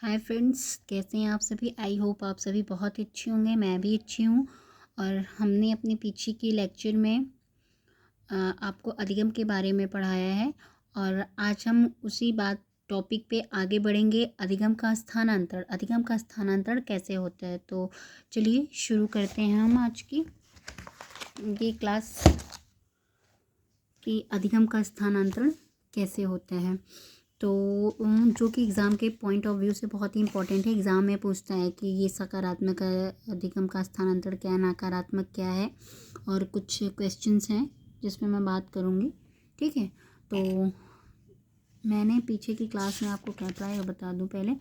Hi friends, कैसे हैं आप सभी। आई होप आप सभी बहुत ही अच्छे होंगे। मैं भी अच्छी हूँ। और हमने अपने पीछे के लेक्चर में आपको अधिगम के बारे में पढ़ाया है और आज हम उसी बात टॉपिक पे आगे बढ़ेंगे। अधिगम का स्थानांतरण कैसे होता है। तो चलिए शुरू करते हैं हम आज की ये क्लास कि अधिगम का स्थानांतरण कैसे होता है। तो जो कि एग्ज़ाम के पॉइंट ऑफ व्यू से बहुत ही इंपॉर्टेंट है। एग्ज़ाम में पूछता है कि ये सकारात्मक अधिगम का स्थानांतरण क्या है, नकारात्मक क्या है, और कुछ क्वेश्चंस हैं जिसमें मैं बात करूँगी। ठीक है, तो मैंने पीछे की क्लास में आपको क्या पढ़ाया ये बता दूं पहले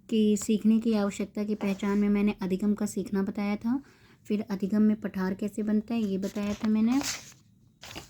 कि सीखने की आवश्यकता की पहचान में मैंने अधिगम का सीखना बताया था। फिर अधिगम में पठार कैसे बनता है ये बताया था मैंने।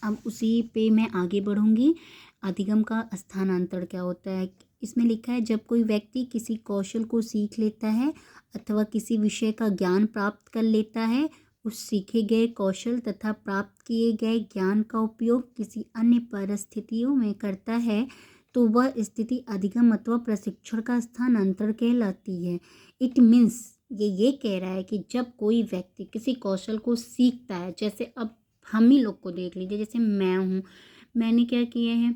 अब उसी पे मैं आगे बढ़ूँगी। अधिगम का स्थानांतरण क्या होता है, इसमें लिखा है जब कोई व्यक्ति किसी कौशल को सीख लेता है अथवा किसी विषय का ज्ञान प्राप्त कर लेता है, उस सीखे गए कौशल तथा प्राप्त किए गए ज्ञान का उपयोग किसी अन्य परिस्थितियों में करता है तो वह स्थिति अधिगम अथवा प्रशिक्षण का स्थानांतरण कहलाती है। इट मीन्स ये कह रहा है कि जब कोई व्यक्ति किसी कौशल को सीखता है, जैसे अब हम ही लोग को देख लीजिए, जैसे मैं हूँ, मैंने क्या किया है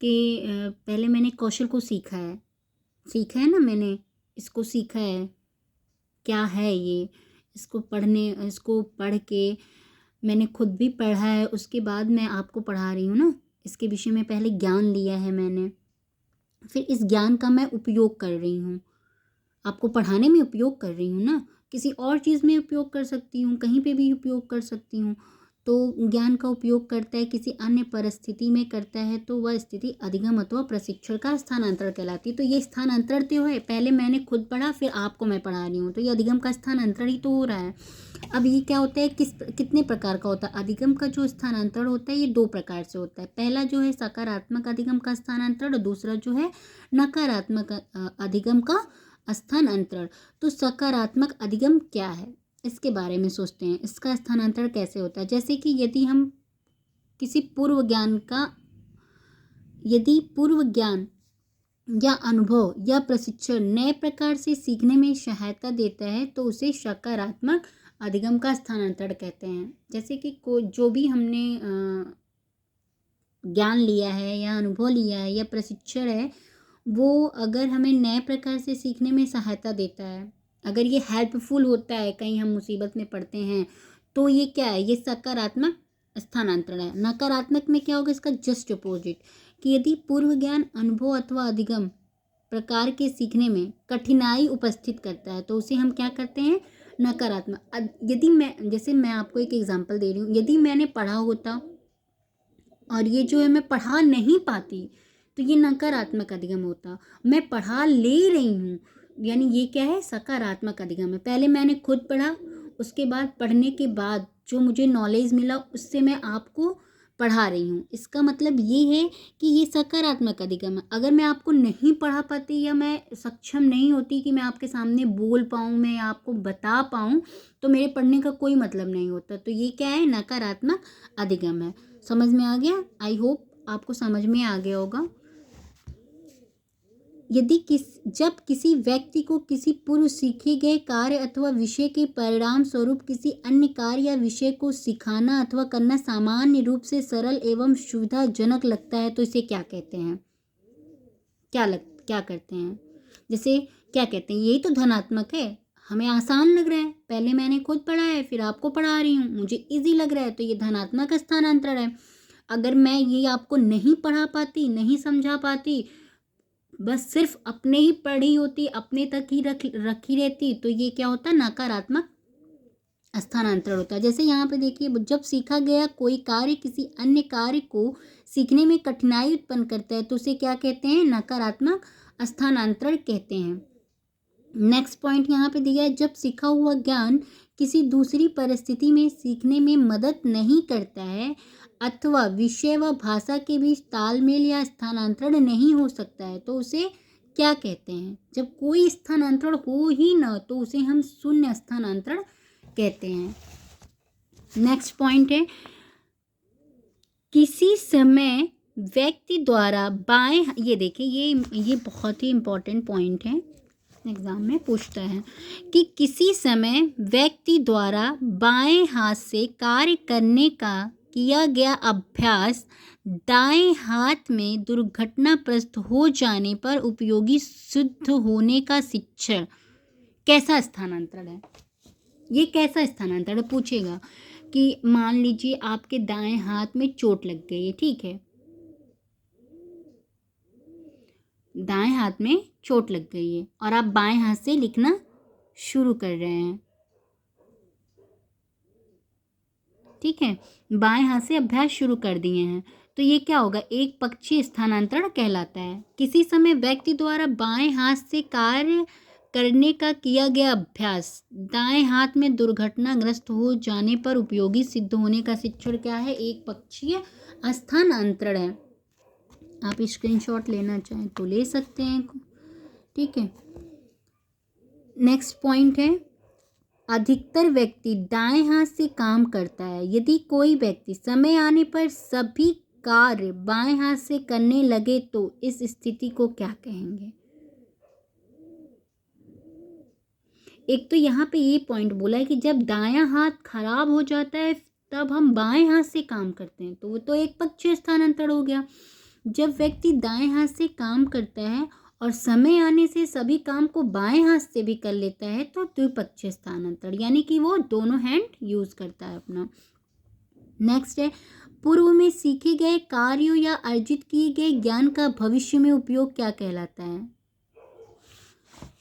कि पहले मैंने कौशल को सीखा है ना, मैंने इसको सीखा है क्या है ये, इसको पढ़ के मैंने खुद भी पढ़ा है, उसके बाद मैं आपको पढ़ा रही हूँ ना। इसके विषय में पहले ज्ञान लिया है मैंने, फिर इस ज्ञान का मैं उपयोग कर रही हूँ, आपको पढ़ाने में उपयोग कर रही हूँ ना, किसी और चीज़ में उपयोग कर सकती हूँ, कहीं पे भी उपयोग कर सकती हूँ। तो ज्ञान का उपयोग करता है किसी अन्य परिस्थिति में करता है तो वह स्थिति अधिगम अथवा प्रशिक्षण का स्थानांतरण कहलाती है। तो ये स्थानांतरण तो है, पहले मैंने खुद पढ़ा फिर आपको मैं पढ़ा रही हूँ, तो ये अधिगम का स्थानांतरण ही तो हो रहा है। अब ये क्या होता है, कितने प्रकार का होता है अधिगम का जो स्थानांतरण होता है, ये दो प्रकार से होता है। पहला जो है सकारात्मक अधिगम का स्थानांतरण और दूसरा जो है नकारात्मक अधिगम का स्थानांतरण। तो सकारात्मक अधिगम क्या है इसके बारे में सोचते हैं, इसका स्थानांतरण कैसे होता है। जैसे कि किसी यदि पूर्व ज्ञान या अनुभव या प्रशिक्षण नए प्रकार से सीखने में सहायता देता है तो उसे सकारात्मक अधिगम का स्थानांतरण कहते हैं। जैसे कि जो भी हमने ज्ञान लिया है या अनुभव लिया है या प्रशिक्षण है, वो अगर हमें नए प्रकार से सीखने में सहायता देता है, अगर ये हेल्पफुल होता है, कहीं हम मुसीबत में पड़ते हैं, तो ये क्या है, ये सकारात्मक स्थानांतरण है। नकारात्मक में क्या होगा, इसका जस्ट अपोजिट, कि यदि पूर्व ज्ञान अनुभव अथवा अधिगम प्रकार के सीखने में कठिनाई उपस्थित करता है तो उसे हम क्या करते हैं, नकारात्मक। यदि मैं आपको एक एग्जांपल दे रही हूँ, यदि मैंने पढ़ा होता और ये जो है मैं पढ़ा नहीं पाती तो ये नकारात्मक अधिगम होता। मैं पढ़ा ले रही हूँ यानी ये क्या है, सकारात्मक अधिगम है। पहले मैंने खुद पढ़ा, उसके बाद पढ़ने के बाद जो मुझे नॉलेज मिला उससे मैं आपको पढ़ा रही हूँ, इसका मतलब ये है कि ये सकारात्मक अधिगम है। अगर मैं आपको नहीं पढ़ा पाती या मैं सक्षम नहीं होती कि मैं आपके सामने बोल पाऊँ, मैं आपको बता पाऊँ, तो मेरे पढ़ने का कोई मतलब नहीं होता। तो ये क्या है, नकारात्मक अधिगम है। समझ में आ गया, आई होप आपको समझ में आ गया होगा। जब किसी व्यक्ति को किसी पूर्व सीखे गए कार्य अथवा विषय के परिणाम स्वरूप किसी अन्य कार्य या विषय को सिखाना अथवा करना सामान्य रूप से सरल एवं सुविधाजनक लगता है तो इसे क्या कहते हैं, क्या करते हैं, जैसे क्या कहते हैं, यही तो धनात्मक है। हमें आसान लग रहा है, पहले मैंने खुद पढ़ा है फिर आपको पढ़ा रही हूँ, मुझे इजी लग रहा है, तो ये धनात्मक स्थानांतरण है। अगर मैं ये आपको नहीं पढ़ा पाती, नहीं समझा पाती, बस सिर्फ अपने ही पढ़ी होती, अपने तक ही रखी रहती, तो ये क्या होता है, नकारात्मक स्थानांतरण होता है। जैसे यहाँ पे देखिए, जब सीखा गया कोई कार्य किसी अन्य कार्य को सीखने में कठिनाई उत्पन्न करता है तो उसे क्या कहते हैं, नकारात्मक स्थानांतरण कहते हैं। नेक्स्ट पॉइंट यहाँ पे दिया है, जब सीखा हुआ ज्ञान किसी दूसरी परिस्थिति में सीखने में मदद नहीं करता है अथवा विषय व भाषा के बीच तालमेल या स्थानांतरण नहीं हो सकता है तो उसे क्या कहते हैं। जब कोई स्थानांतरण हो ही ना तो उसे हम शून्य स्थानांतरण कहते हैं। नेक्स्ट पॉइंट है, किसी समय व्यक्ति द्वारा बाएं, ये देखिए ये बहुत ही इम्पोर्टेंट पॉइंट है, एग्जाम में पूछता है कि किसी समय व्यक्ति द्वारा बाएं हाथ से कार्य करने का किया गया अभ्यास दाएं हाथ में दुर्घटनाग्रस्त हो जाने पर उपयोगी सिद्ध होने का शिक्षण कैसा स्थानांतरण है। ये कैसा स्थानांतरण पूछेगा कि मान लीजिए आपके दाएं हाथ में चोट लग गई है, ठीक है, दाएं हाथ में चोट लग गई है और आप बाएं हाथ से लिखना शुरू कर रहे हैं, ठीक है, बाएं हाथ से अभ्यास शुरू कर दिए हैं, तो ये क्या होगा, एक पक्षीय स्थानांतरण कहलाता है। किसी समय व्यक्ति द्वारा बाएं हाथ से कार्य करने का किया गया अभ्यास दाएं हाथ में दुर्घटनाग्रस्त हो जाने पर उपयोगी सिद्ध होने का शिक्षण क्या है, एक पक्षीय स्थानांतरण है। आप स्क्रीनशॉट लेना चाहें तो ले सकते हैं, ठीक है। नेक्स्ट पॉइंट है, अधिकतर व्यक्ति दाएं हाथ से काम करता है। यदि कोई व्यक्ति समय आने पर सभी कार्य बाएं हाथ से करने लगे तो इस स्थिति को क्या कहेंगे। एक तो यहाँ पे ये पॉइंट बोला है कि जब दायां हाथ खराब हो जाता है तब हम बाएं हाथ से काम करते हैं, तो वो तो एक पक्षीय स्थानांतरण हो गया। जब व्यक्ति दाएं हाथ से काम करता है और समय आने से सभी काम को बाएं हाथ से भी कर लेता है तो द्विपक्षीय स्थानांतरण, यानी कि वो दोनों हैंड यूज करता है अपना। नेक्स्ट है, पूर्व में सीखे गए कार्यों या अर्जित किए गए ज्ञान का भविष्य में उपयोग क्या कहलाता है,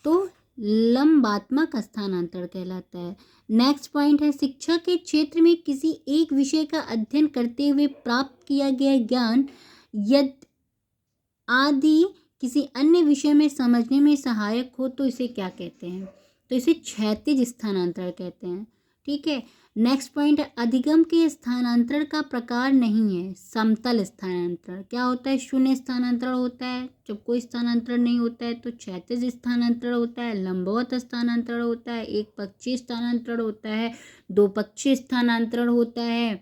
तो लंबात्मक स्थानांतरण कहलाता है। नेक्स्ट पॉइंट है, शिक्षा के क्षेत्र में किसी एक विषय का अध्ययन करते हुए प्राप्त किया गया ज्ञान यदि आदि किसी अन्य विषय में समझने में सहायक हो तो इसे क्या कहते हैं, तो इसे क्षैतिज स्थानांतरण कहते हैं, ठीक है। नेक्स्ट पॉइंट है, अधिगम के स्थानांतरण का प्रकार नहीं है समतल स्थानांतरण। क्या होता है, शून्य स्थानांतरण होता है, जब कोई स्थानांतरण नहीं होता है तो क्षैतिज स्थानांतरण होता है, लंबवत स्थानांतरण होता है, एक पक्षीय स्थानांतरण होता है, दो पक्षीय स्थानांतरण होता है,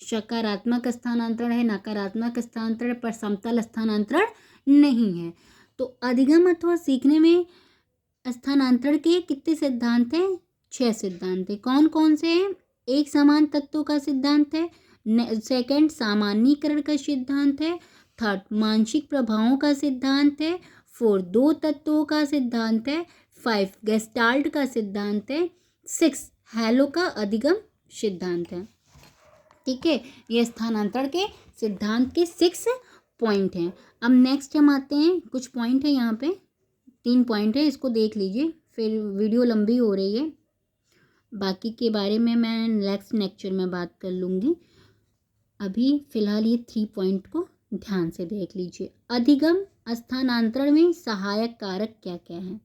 सकारात्मक स्थानांतरण है, नकारात्मक स्थानांतरण, पर समतल स्थानांतरण नहीं है। तो अधिगम अथवा सीखने में स्थानांतरण के कितने सिद्धांत हैं, 6 सिद्धांत है। कौन कौन से हैं, एक समान तत्वों का सिद्धांत है, सेकंड सामान्यीकरण का सिद्धांत है, थर्ड मानसिक प्रभावों का सिद्धांत है, फोर्थ दो तत्वों का सिद्धांत है, 5 गेस्टाल्ट का सिद्धांत है, 6 हैलो का अधिगम सिद्धांत है, ठीक है। ये स्थानांतरण के सिद्धांत के 6 पॉइंट हैं। अब नेक्स्ट हम आते हैं, कुछ पॉइंट है यहाँ पे, 3 पॉइंट है, इसको देख लीजिए, फिर वीडियो लंबी हो रही है, बाकी के बारे में मैं नेक्स्ट लेक्चर में बात कर लूँगी। अभी फ़िलहाल ये 3 पॉइंट को ध्यान से देख लीजिए। अधिगम स्थानांतरण में सहायक कारक क्या क्या हैं,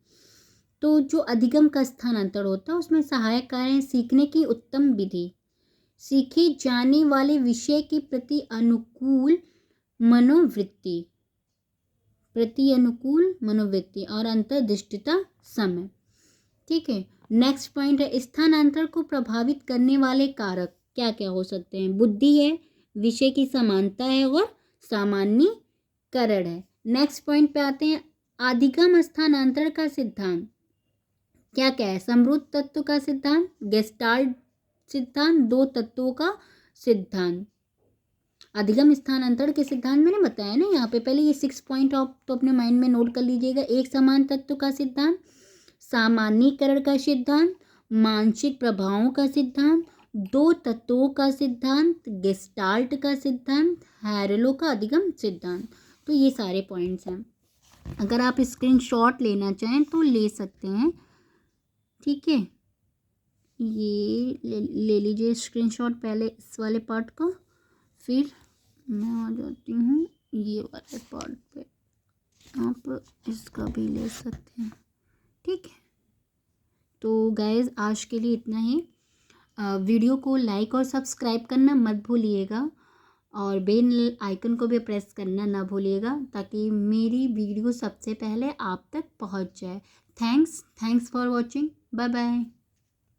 तो जो अधिगम का स्थानांतरण होता है उसमें सहायक कारक हैं, सीखने की उत्तम विधि, सीखे जाने वाले विषय के प्रति अनुकूल मनोवृत्ति और अंतर्दृष्टिता समय, ठीक है। नेक्स्ट पॉइंट है, स्थानांतरण को प्रभावित करने वाले कारक क्या क्या हो सकते हैं, बुद्धि है, विषय की समानता है और सामान्यीकरण है। नेक्स्ट पॉइंट पे आते हैं, अधिगम स्थानांतरण का सिद्धांत क्या क्या है, समरूप तत्व का सिद्धांत, गेस्टाल्ट सिद्धांत, दो तत्वों का सिद्धांत। अधिगम स्थानांतरण के सिद्धांत मैंने बताया ना यहाँ पे, पहले ये 6 पॉइंट आप तो अपने माइंड में नोट कर लीजिएगा। एक समान तत्व का सिद्धांत, सामान्यीकरण का सिद्धांत, मानसिक प्रभावों का सिद्धांत, दो तत्वों का सिद्धांत, गेस्टाल्ट का सिद्धांत, हैरलो का अधिगम सिद्धांत। तो ये सारे पॉइंट्स हैं, अगर आप स्क्रीनशॉट लेना चाहें तो ले सकते हैं, ठीक है। ये ले लीजिए स्क्रीनशॉट पहले इस वाले पार्ट का, फिर मैं आ जाती हूँ ये वाले पार्ट पे, आप इसका भी ले सकते हैं, ठीक है। तो गाइज़ आज के लिए इतना ही। वीडियो को लाइक और सब्सक्राइब करना मत भूलिएगा और बेल आइकन को भी प्रेस करना ना भूलिएगा ताकि मेरी वीडियो सबसे पहले आप तक पहुंच जाए। Thanks for watching, bye bye.